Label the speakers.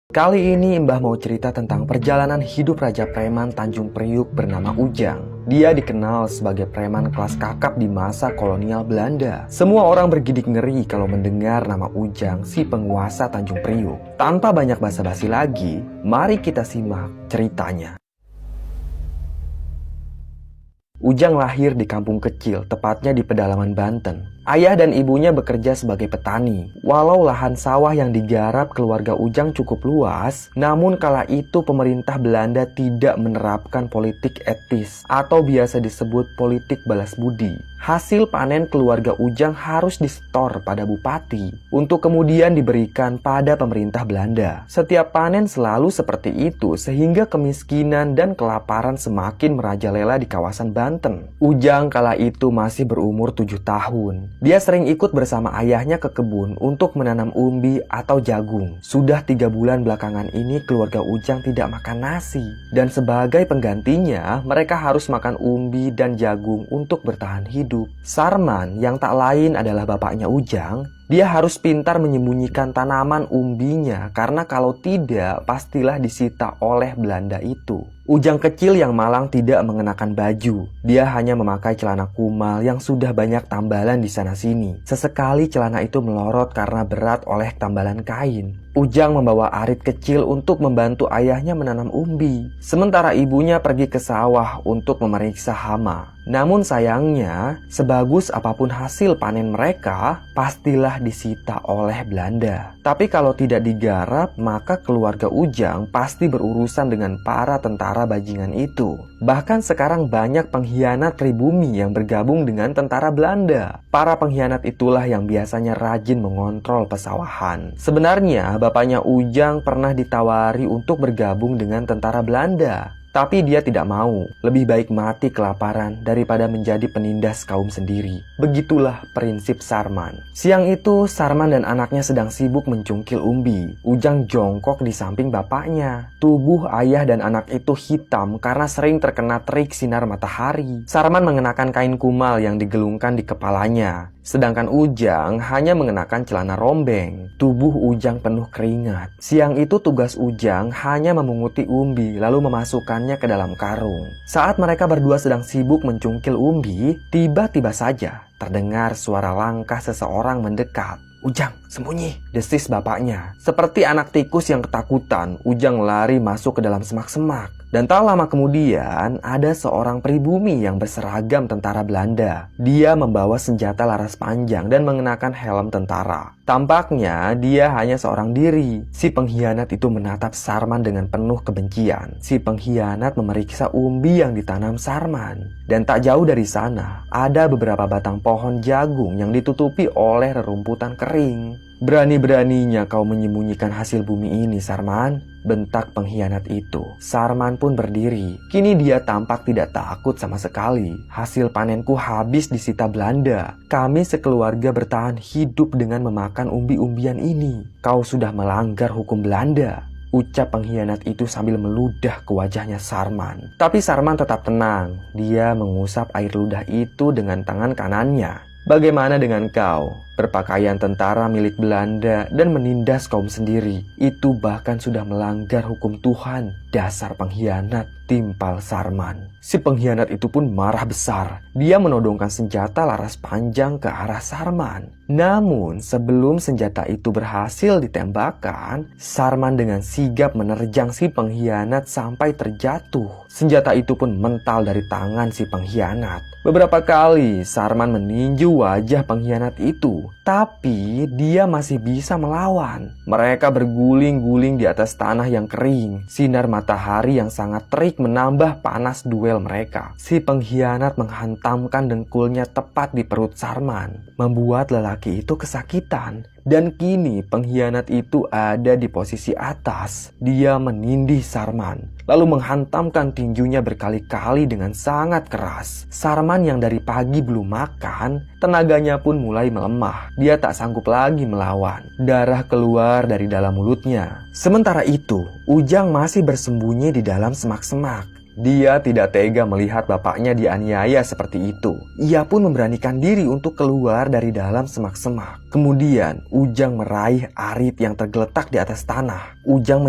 Speaker 1: Kali ini Mbah mau cerita tentang perjalanan hidup Raja Preman Tanjung Priuk bernama Ujang. Dia dikenal sebagai preman kelas kakap di masa kolonial Belanda. Semua orang bergidik ngeri kalau mendengar nama Ujang, si penguasa Tanjung Priuk. Tanpa banyak basa-basi lagi, mari kita simak ceritanya. Ujang lahir di kampung kecil, tepatnya di pedalaman Banten. Ayah dan ibunya bekerja sebagai petani. Walau lahan sawah yang digarap keluarga Ujang cukup luas, namun kala itu pemerintah Belanda tidak menerapkan politik etis atau biasa disebut politik balas budi. Hasil panen keluarga Ujang harus disetor pada bupati untuk kemudian diberikan pada pemerintah Belanda. Setiap panen selalu seperti itu sehingga kemiskinan dan kelaparan semakin merajalela di kawasan Banten. Ujang kala itu masih berumur 7 tahun. Dia sering ikut bersama ayahnya ke kebun untuk menanam umbi atau jagung. Sudah 3 bulan belakangan ini keluarga Ujang tidak makan nasi. Dan sebagai penggantinya, mereka harus makan umbi dan jagung untuk bertahan hidup. Sarman yang tak lain adalah bapaknya Ujang. Dia harus pintar menyembunyikan tanaman umbinya karena kalau tidak pastilah disita oleh Belanda itu. Ujang kecil yang malang tidak mengenakan baju. Dia hanya memakai celana kumal yang sudah banyak tambalan di sana-sini. Sesekali celana itu melorot karena berat oleh tambalan kain. Ujang membawa arit kecil untuk membantu ayahnya menanam umbi. Sementara ibunya pergi ke sawah untuk memeriksa hama. Namun sayangnya, sebagus apapun hasil panen mereka, pastilah disita oleh Belanda. Tapi kalau tidak digarap, maka keluarga Ujang pasti berurusan dengan para tentara bajingan itu. Bahkan sekarang banyak pengkhianat pribumi yang bergabung dengan tentara Belanda. Para pengkhianat itulah yang biasanya rajin mengontrol pesawahan. Sebenarnya, bapaknya Ujang pernah ditawari untuk bergabung dengan tentara Belanda. Tapi dia tidak mau, lebih baik mati kelaparan daripada menjadi penindas kaum sendiri. Begitulah prinsip Sarman. Siang itu, Sarman dan anaknya sedang sibuk mencungkil umbi. Ujang jongkok di samping bapaknya. Tubuh ayah dan anak itu hitam karena sering terkena terik sinar matahari. Sarman mengenakan kain kumal yang digelungkan di kepalanya. Sedangkan Ujang hanya mengenakan celana rombeng. Tubuh Ujang penuh keringat. Siang itu tugas Ujang hanya memunguti umbi lalu memasukkannya ke dalam karung. Saat mereka berdua sedang sibuk mencungkil umbi, tiba-tiba saja terdengar suara langkah seseorang mendekat. "Ujang, sembunyi!" desis bapaknya. Seperti anak tikus yang ketakutan, Ujang lari masuk ke dalam semak-semak. Dan tak lama kemudian, ada seorang pribumi yang berseragam tentara Belanda. Dia membawa senjata laras panjang dan mengenakan helm tentara. Tampaknya dia hanya seorang diri. Si pengkhianat itu menatap Sarman dengan penuh kebencian. Si pengkhianat memeriksa umbi yang ditanam Sarman. Dan tak jauh dari sana, ada beberapa batang pohon jagung yang ditutupi oleh rerumputan kering. "Berani-beraninya kau menyembunyikan hasil bumi ini, Sarman," bentak pengkhianat itu. Sarman pun berdiri. Kini dia tampak tidak takut sama sekali. "Hasil panenku habis disita Belanda. Kami sekeluarga bertahan hidup dengan memakan umbi-umbian ini. Kau sudah melanggar hukum Belanda," ucap pengkhianat itu sambil meludah ke wajahnya Sarman. Tapi Sarman tetap tenang. Dia mengusap air ludah itu dengan tangan kanannya. "Bagaimana dengan kau? Berpakaian tentara milik Belanda dan menindas kaum sendiri. Itu bahkan sudah melanggar hukum Tuhan. Dasar pengkhianat," timpal Sarman. Si pengkhianat itu pun marah besar. Dia menodongkan senjata laras panjang ke arah Sarman. Namun sebelum senjata itu berhasil ditembakkan, Sarman dengan sigap menerjang si pengkhianat sampai terjatuh. Senjata itu pun mental dari tangan si pengkhianat. Beberapa kali Sarman meninju wajah pengkhianat itu, tapi dia masih bisa melawan. Mereka berguling-guling di atas tanah yang kering. Sinar matahari yang sangat terik menambah panas duel mereka. Si pengkhianat menghantamkan dengkulnya tepat di perut Sarman, membuat lelaki itu kesakitan. Dan kini pengkhianat itu ada di posisi atas. Dia menindih Sarman, lalu menghantamkan tinjunya berkali-kali dengan sangat keras. Sarman yang dari pagi belum makan, tenaganya pun mulai melemah. Dia tak sanggup lagi melawan. Darah keluar dari dalam mulutnya. Sementara itu, Ujang masih bersembunyi di dalam semak-semak. Dia tidak tega melihat bapaknya dianiaya seperti itu. Ia pun memberanikan diri untuk keluar dari dalam semak-semak. Kemudian, Ujang meraih arit yang tergeletak di atas tanah. Ujang